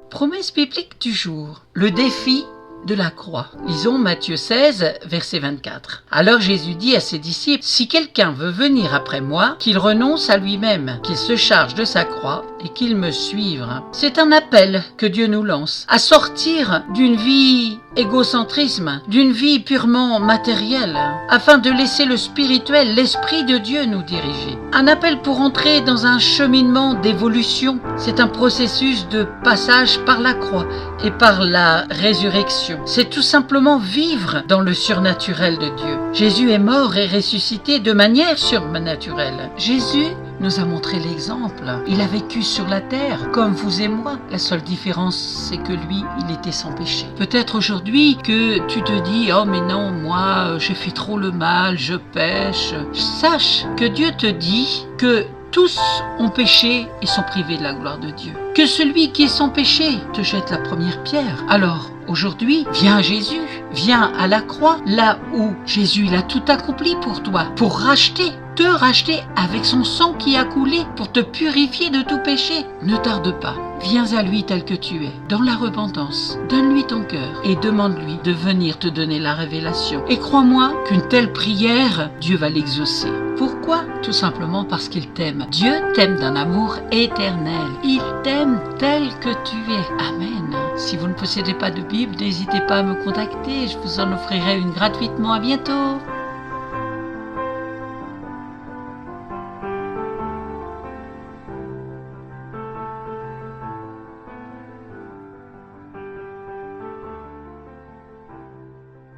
Promesse biblique du jour, le défi de la croix. Lisons Matthieu 16, verset 24. Alors Jésus dit à ses disciples, « Si quelqu'un veut venir après moi, qu'il renonce à lui-même, qu'il se charge de sa croix et qu'il me suive. » C'est un appel que Dieu nous lance à sortir d'une vie égocentrisme, d'une vie purement matérielle, afin de laisser le spirituel, l'Esprit de Dieu nous diriger. Un appel pour entrer dans un cheminement d'évolution. C'est un processus de passage par la croix et par la résurrection. C'est tout simplement vivre dans le surnaturel de Dieu. Jésus est mort et ressuscité de manière surnaturelle. Jésus nous a montré l'exemple. Il a vécu sur la terre, comme vous et moi. La seule différence, c'est que lui, il était sans péché. Peut-être aujourd'hui que tu te dis, oh mais non, moi, j'ai fait trop le mal, je pêche. Sache que Dieu te dit que tous ont péché et sont privés de la gloire de Dieu. Que celui qui est sans péché te jette la première pierre. Alors, aujourd'hui, viens à Jésus, viens à la croix, là où Jésus il a tout accompli pour toi, pour te racheter avec son sang qui a coulé, pour te purifier de tout péché. Ne tarde pas, viens à lui tel que tu es, dans la repentance. Donne-lui ton cœur et demande-lui de venir te donner la révélation. Et crois-moi qu'une telle prière, Dieu va l'exaucer. Pourquoi ? Tout simplement parce qu'il t'aime. Dieu t'aime d'un amour éternel. Il t'aime tel que tu es. Amen. Si vous ne possédez pas de Bible, n'hésitez pas à me contacter. Je vous en offrirai une gratuitement. À bientôt.